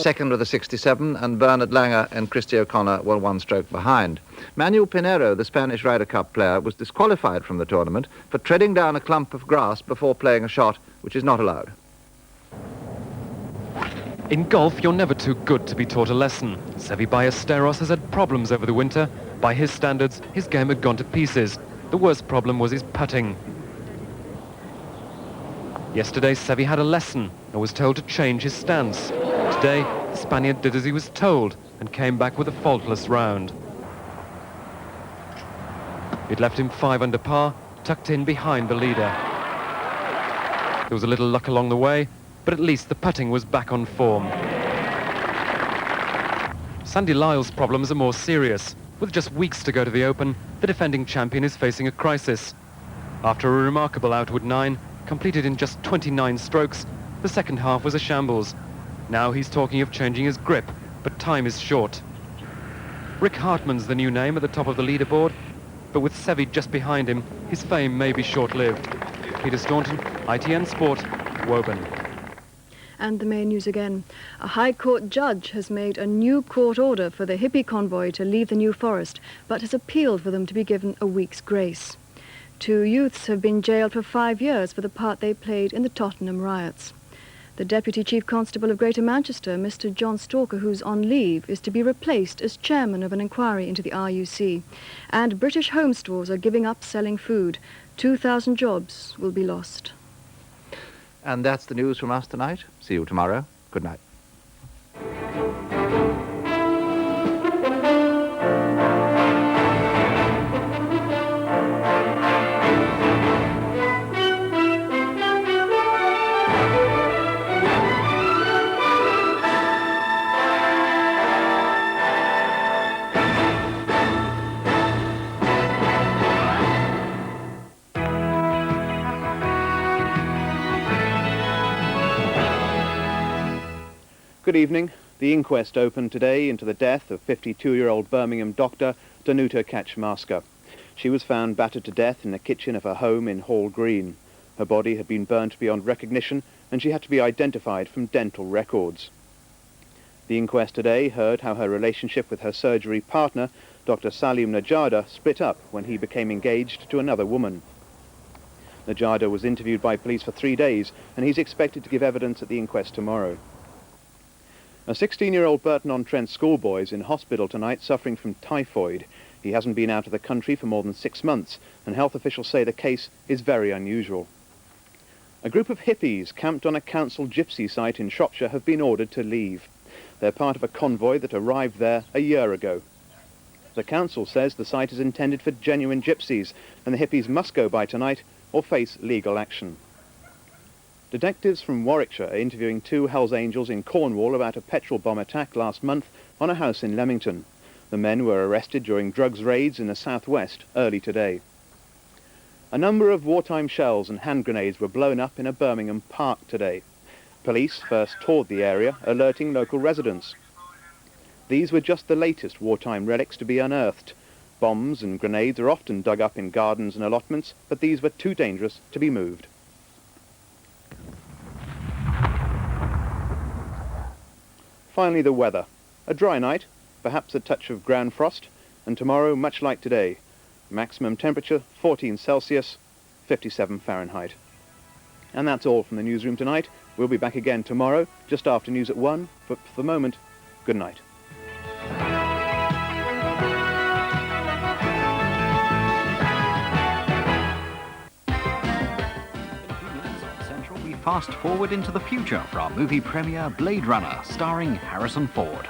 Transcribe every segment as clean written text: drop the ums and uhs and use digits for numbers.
second with a 67, and Bernard Langer and Christy O'Connor were one stroke behind. Manuel Pinero, the Spanish Ryder Cup player, was disqualified from the tournament for treading down a clump of grass before playing a shot which is not allowed. In golf, you're never too good to be taught a lesson. Seve Ballesteros has had problems over the winter. By his standards, his game had gone to pieces. The worst problem was his putting. Yesterday, Seve had a lesson and was told to change his stance. Today, the Spaniard did as he was told and came back with a faultless round. It left him 5 under par, tucked in behind the leader. There was a little luck along the way, but at least the putting was back on form. Sandy Lyle's problems are more serious. With just weeks to go to the Open, the defending champion is facing a crisis. After a remarkable outward 9, completed in just 29 strokes, the second half was a shambles. Now he's talking of changing his grip, but time is short. Rick Hartman's the new name at the top of the leaderboard, but with Seve just behind him, his fame may be short-lived. Peter Staunton, ITN Sport, Woburn. And the main news again. A High Court judge has made a new court order for the hippie convoy to leave the New Forest, but has appealed for them to be given a week's grace. 2 youths have been jailed for 5 years for the part they played in the Tottenham riots. The Deputy Chief Constable of Greater Manchester, Mr. John Stalker, who's on leave, is to be replaced as chairman of an inquiry into the RUC. And British home stores are giving up selling food. 2,000 jobs will be lost. And that's the news from us tonight. See you tomorrow. Good night. Good evening. The inquest opened today into the death of 52-year-old Birmingham doctor Danuta Kaczmarska. She was found battered to death in the kitchen of her home in Hall Green. Her body had been burnt beyond recognition and she had to be identified from dental records. The inquest today heard how her relationship with her surgery partner, Dr. Salim Najada, split up when he became engaged to another woman. Najada was interviewed by police for 3 days and he's expected to give evidence at the inquest tomorrow. A 16-year-old Burton-on-Trent schoolboy is in hospital tonight suffering from typhoid. He hasn't been out of the country for more than 6 months, and health officials say the case is very unusual. A group of hippies camped on a council gypsy site in Shropshire have been ordered to leave. They're part of a convoy that arrived there a year ago. The council says the site is intended for genuine gypsies, and the hippies must go by tonight or face legal action. Detectives from Warwickshire are interviewing 2 Hells Angels in Cornwall about a petrol bomb attack last month on a house in Leamington. The men were arrested during drugs raids in the southwest early today. A number of wartime shells and hand grenades were blown up in a Birmingham park today. Police first toured the area, alerting local residents. These were just the latest wartime relics to be unearthed. Bombs and grenades are often dug up in gardens and allotments, but these were too dangerous to be moved. Finally, the weather. A dry night, perhaps a touch of ground frost, and tomorrow much like today. Maximum temperature 14 Celsius, 57 Fahrenheit. And that's all from the newsroom tonight. We'll be back again tomorrow, just after news at 1, but for the moment, good night. Fast forward into the future for our movie premiere Blade Runner, starring Harrison Ford.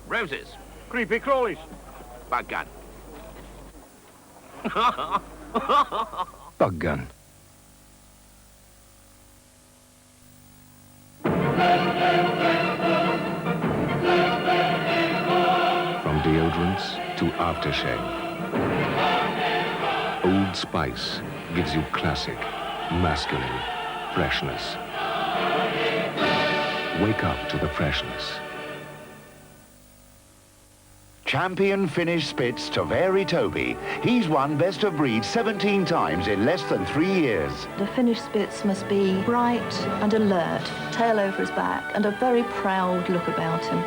Roses. Creepy crawlies. Bug gun. Bug gun. From deodorants to aftershave, Old Spice gives you classic, masculine freshness. Wake up to the freshness. Champion Finnish Spitz Toveri Toby. He's won Best of Breed 17 times in less than 3 years. The Finnish Spitz must be bright and alert, tail over his back, and a very proud look about him.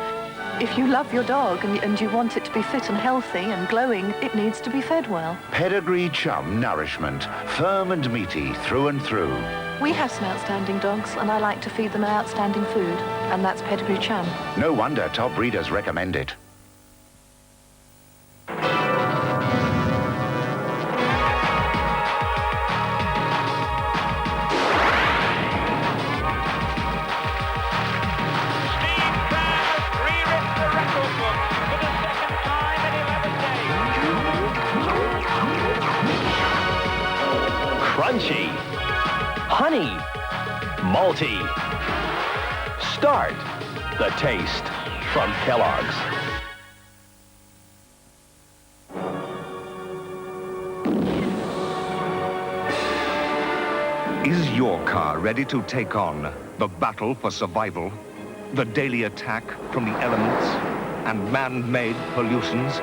If you love your dog and you want it to be fit and healthy and glowing, it needs to be fed well. Pedigree Chum Nourishment. Firm and meaty through and through. We have some outstanding dogs, and I like to feed them outstanding food, and that's Pedigree Chum. No wonder top breeders recommend it. Crunchy, honey, malty. Start the taste from Kellogg's. Is your car ready to take on the battle for survival, the daily attack from the elements and man-made pollutions?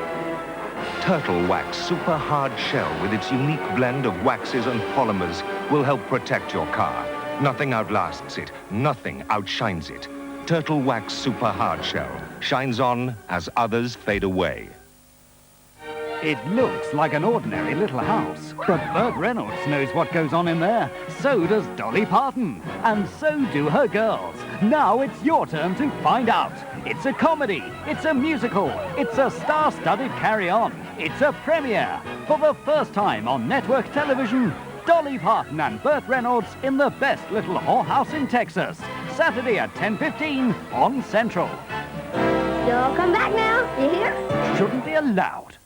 Turtle Wax Super Hard Shell with its unique blend of waxes and polymers will help protect your car. Nothing outlasts it. Nothing outshines it. Turtle Wax Super Hard Shell shines on as others fade away. It looks like an ordinary little house, but Burt Reynolds knows what goes on in there. So does Dolly Parton, and so do her girls. Now it's your turn to find out. It's a comedy, it's a musical, it's a star-studded carry-on, it's a premiere. For the first time on network television, Dolly Parton and Burt Reynolds in the best little whorehouse in Texas. Saturday at 10:15 on Central. You'll come back now, you hear? Shouldn't be allowed.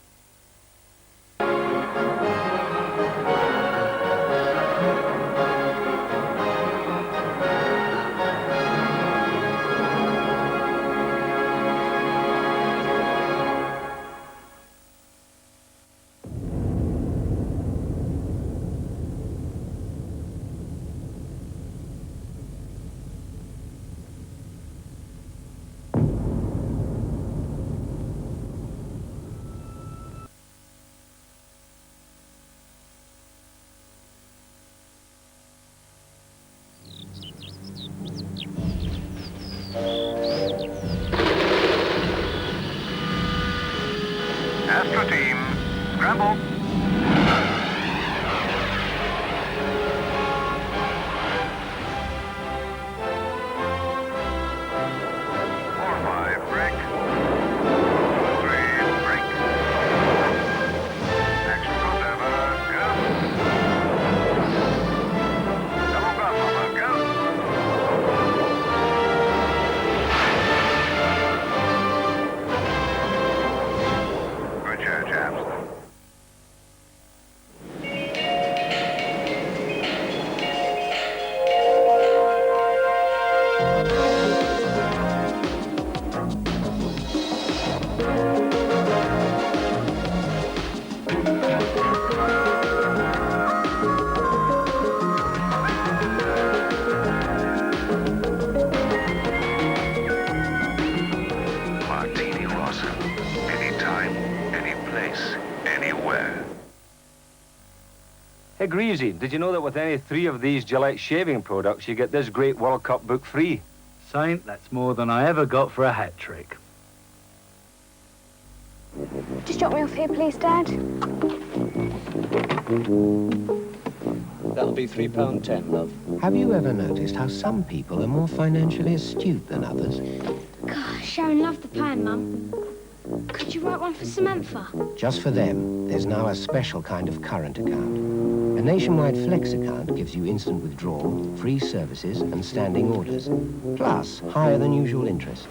Astro team, scramble. Hey, Greasy, did you know that with any 3 of these Gillette shaving products, you get this great World Cup book free? Saint, that's more than I ever got for a hat trick. Just drop me off here, please, Dad. That'll be £3.10, love. Have you ever noticed how some people are more financially astute than others? Gosh, Sharon loved the plan, Mum. Could you write one for Samantha? Just for them, there's now a special kind of current account. A nationwide flex account gives you instant withdrawal, free services and standing orders, plus higher than usual interest.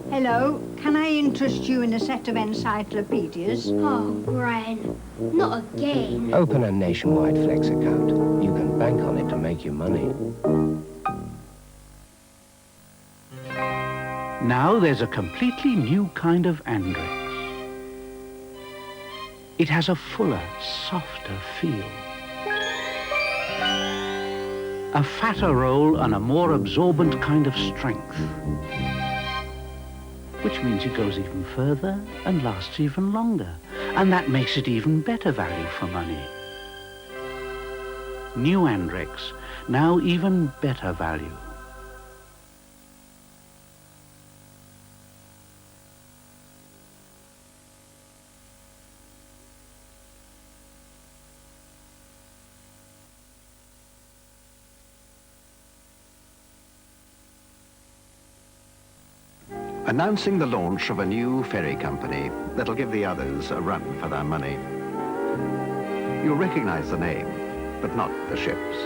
Hello, can I interest you in a set of encyclopedias? Oh, Gran, not again. Open a nationwide flex account. You can bank on it to make you money. Now there's a completely new kind of Andrex. It has a fuller, softer feel. A fatter roll and a more absorbent kind of strength. which means it goes even further and lasts even longer. And that makes it even better value for money. New Andrex, now even better value. Announcing the launch of a new ferry company that'll give the others a run for their money. You'll recognize the name, but not the ships.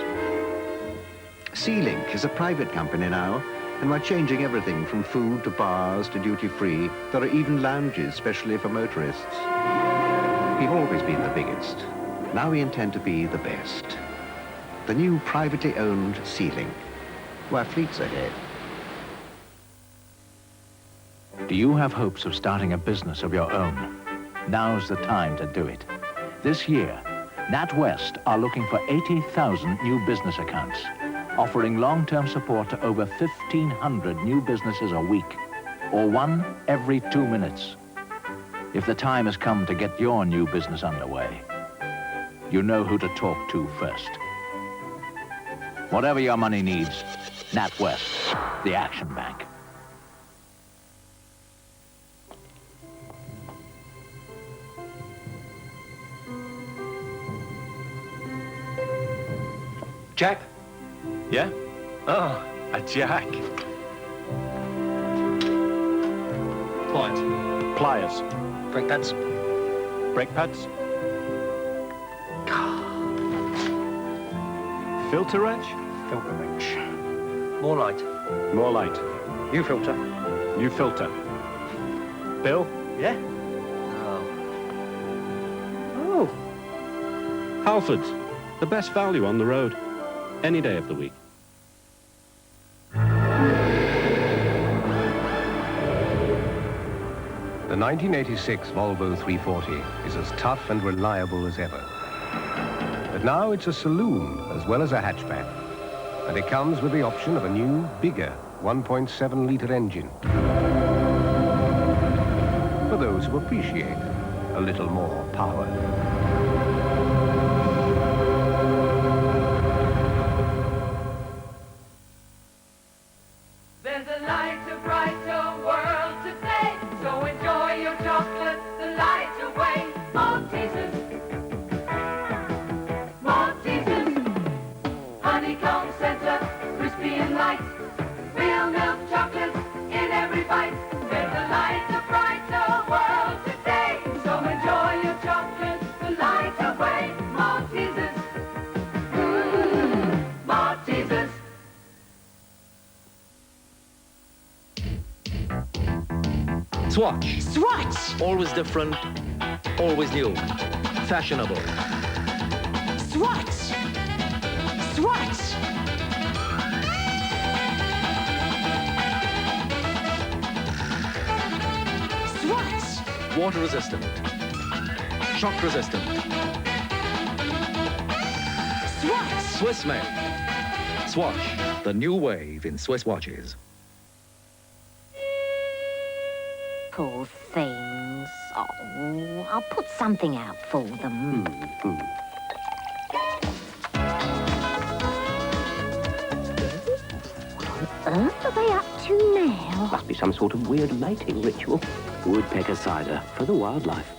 Sea-Link is a private company now, and we're changing everything from food to bars to duty-free. There are even lounges specially for motorists. We've always been the biggest. Now we intend to be the best. The new privately owned Sea-Link, where fleets ahead. Do you have hopes of starting a business of your own? Now's the time to do it. This year, NatWest are looking for 80,000 new business accounts, offering long-term support to over 1,500 new businesses a week, or one every 2 minutes. If the time has come to get your new business underway, you know who to talk to first. Whatever your money needs, NatWest, the Action Bank. Jack? Yeah? Oh, a jack. Pliers. Pliers. Brake pads. Brake pads. Filter wrench? Filter wrench. More light. More light. New filter. New filter. Bill? Yeah? Oh. Halfords. The best value on the road. Any day of the week. The 1986 Volvo 340 is as tough and reliable as ever. But now it's a saloon as well as a hatchback. And it comes with the option of a new, bigger 1.7-litre engine. For those who appreciate a little more power. Swatch. Swatch! Always different, always new. Fashionable. Swatch! Swatch! Swatch! Water resistant. Shock resistant. Swatch! Swiss made. Swatch, the new wave in Swiss watches. Poor things. Oh, I'll put something out for them. What on earth are they up to now? Must be some sort of weird mating ritual. Woodpecker cider for the wildlife.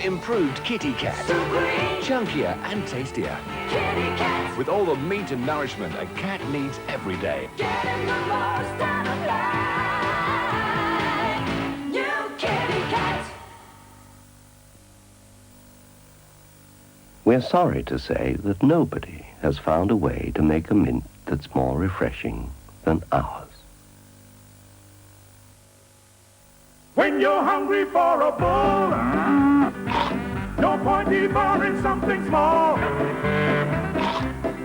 Improved Kitty Cat. Chunkier and tastier. Kitty Cat. With all the meat and nourishment a cat needs every day. Getting the most out of life. New Kitty Cat. We're sorry to say that nobody has found a way to make a mint that's more refreshing than ours. When you're hungry for a bowl, your pointy bar in something small.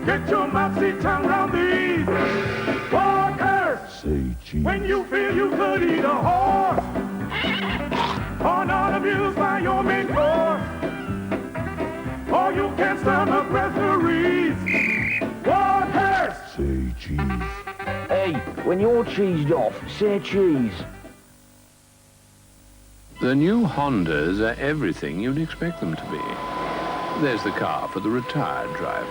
Get your mousy tongue round these. Walker! Say cheese. When you feel you could eat a horse, or not amused by your main course, or you can't stomach referees. Walker! Say cheese. Hey, when you're cheesed off, say cheese. The new Hondas are everything you'd expect them to be. There's the car for the retired driver.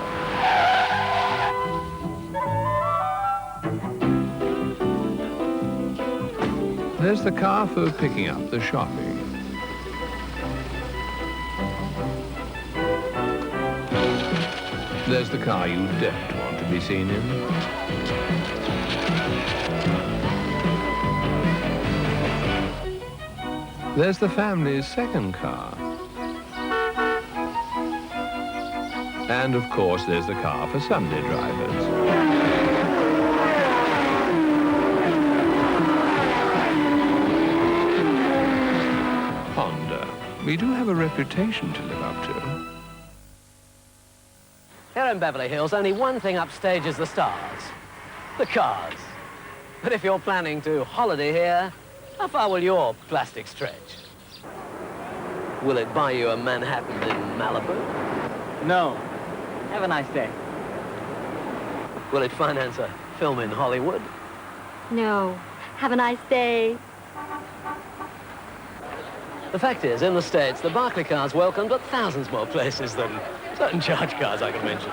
There's the car for picking up the shopping. There's the car you don't want to be seen in. There's the family's second car. And, of course, there's the car for Sunday drivers. Honda. We do have a reputation to live up to. Here in Beverly Hills, only one thing upstages the stars. The cars. But if you're planning to holiday here, how far will your plastic stretch? Will it buy you a Manhattan in Malibu? No. Have a nice day. Will it finance a film in Hollywood? No. Have a nice day. The fact is, in the States, the Barclay car's welcomed at thousands more places than certain charge cars I can mention.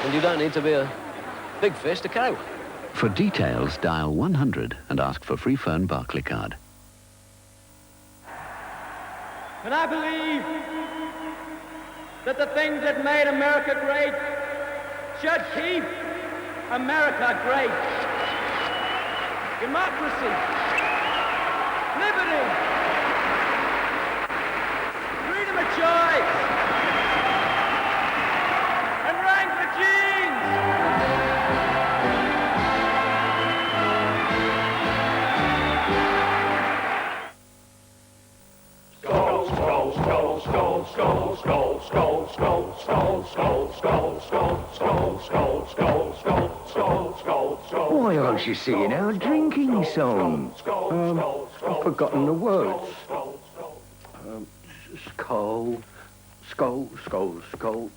And you don't need to be a big fish to carry one. For details, dial 100 and ask for free phone Barclay card. And I believe that the things that made America great should keep America great. Democracy, liberty, freedom of choice, and Wrangler jeans. Why aren't you singing our drinking song? I've forgotten the words. Skull, skull, skull, skull.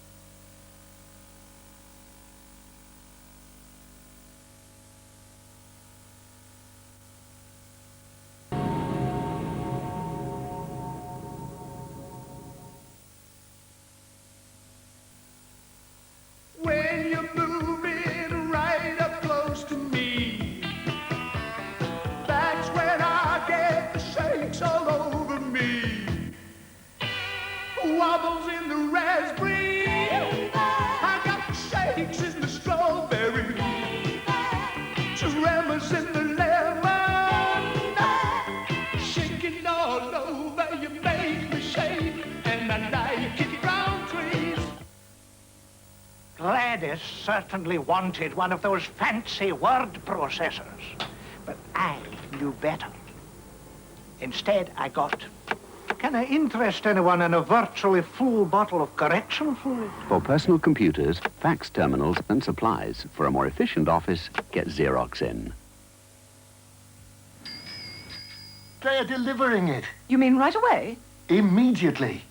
When you're moving right up close to me, that's when I get the shakes all over me. Wobbles in the raspberry, I got the shakes in the strawberry, tremors in the lemon, shaking all over, you make me shake, and I like it round trees. Gladys certainly wanted one of those fancy word processors, but I knew better. Instead, I got... Can I interest anyone in a virtually full bottle of correction fluid? For personal computers, fax terminals and supplies, for a more efficient office, get Xerox in. They're delivering it. You mean right away? Immediately.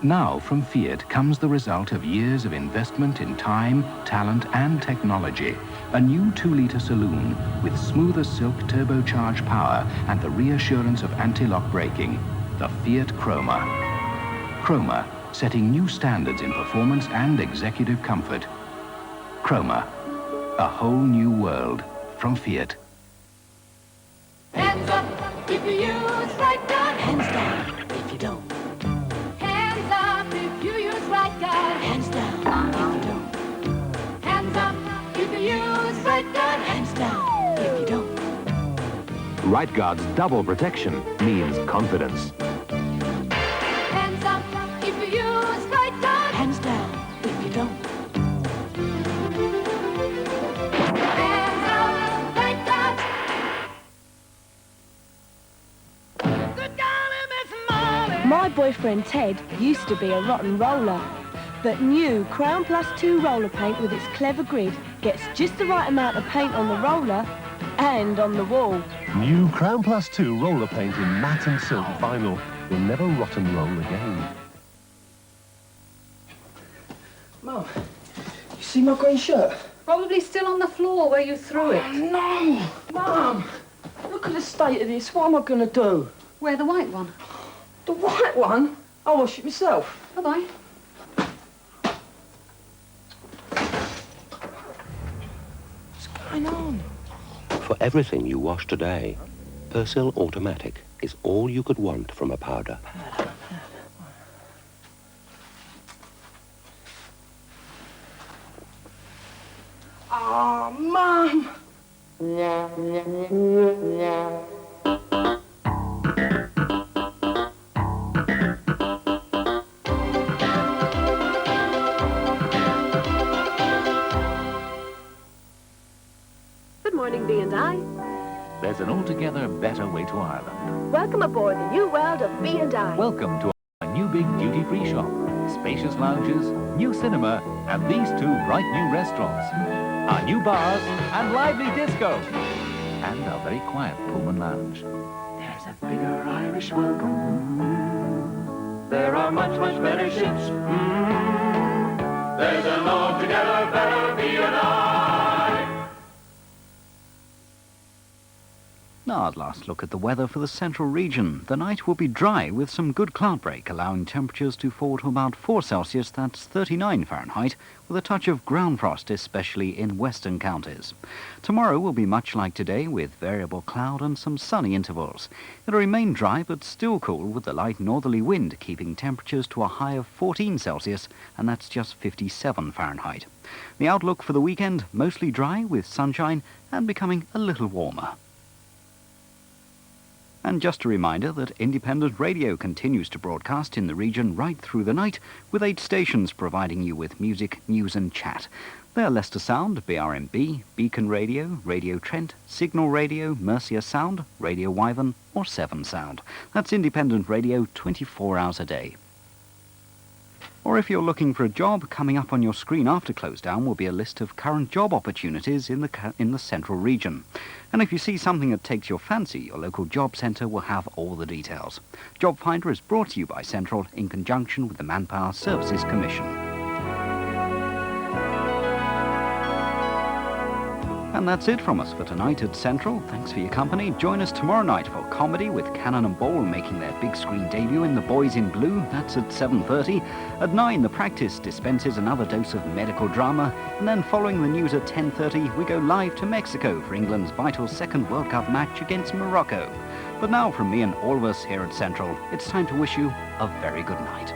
Now from Fiat comes the result of years of investment in time, talent and technology. A new 2-litre saloon with smooth as silk turbocharged power and the reassurance of anti-lock braking. The Fiat Chroma. Chroma, setting new standards in performance and executive comfort. Chroma, a whole new world from Fiat. Hands up if you use right guard. Hands down if you don't. Hands up if you use right guard. Hands down if you don't. Hands up if you use right guard. Hands down if you don't. Right Guard's double protection means confidence. Hands up if you use right guard. Hands down if you don't. Hands up, right guard. Good golly, Miss Molly. My boyfriend Ted used to be a rotten roller. But new Crown Plus 2 roller paint with its clever grid gets just the right amount of paint on the roller and on the wall. New Crown Plus 2 roller paint in matte and silk vinyl will never rot and roll again. Mum, you see my green shirt? Probably still on the floor where you threw it. Oh, no! Mum, look at the state of this. What am I going to do? Wear the white one. The white one? I'll wash it myself. Bye-bye. What's going on? For everything you wash today, Persil Automatic is all you could want from a powder. Oh, Mum! Good morning, B&I. There's an altogether better way to Ireland. Welcome aboard the new world of B&I. Welcome to our new big duty-free shop, spacious lounges, new cinema, and these two bright new restaurants. Our new bars and lively disco. And our very quiet Pullman lounge. There's a bigger Irish welcome. There are much, much better ships. There's an altogether better B&I. Now our last look at the weather for the central region. The night will be dry with some good cloud break, allowing temperatures to fall to about 4 Celsius, that's 39 Fahrenheit, with a touch of ground frost, especially in western counties. Tomorrow will be much like today, with variable cloud and some sunny intervals. It'll remain dry but still cool, with the light northerly wind keeping temperatures to a high of 14 Celsius, and that's just 57 Fahrenheit. The outlook for the weekend, mostly dry with sunshine and becoming a little warmer. And just a reminder that independent radio continues to broadcast in the region right through the night, with 8 stations providing you with music, news and chat. They are Leicester Sound, BRMB, Beacon Radio, Radio Trent, Signal Radio, Mercia Sound, Radio Wyvern or 7 Sound. That's independent radio 24 hours a day. Or if you're looking for a job, coming up on your screen after close down will be a list of current job opportunities in the central region. And if you see something that takes your fancy, your local job centre will have all the details. Joibfinder is brought to you by Central in conjunction with the Manpower Services Commission. And that's it from us for tonight at Central. Thanks for your company. Join us tomorrow night for comedy with Cannon and Ball making their big screen debut in The Boys in Blue. That's at 7:30. At 9, The Practice dispenses another dose of medical drama. And then following the news at 10:30, we go live to Mexico for England's vital second World Cup match against Morocco. But now from me and all of us here at Central, it's time to wish you a very good night.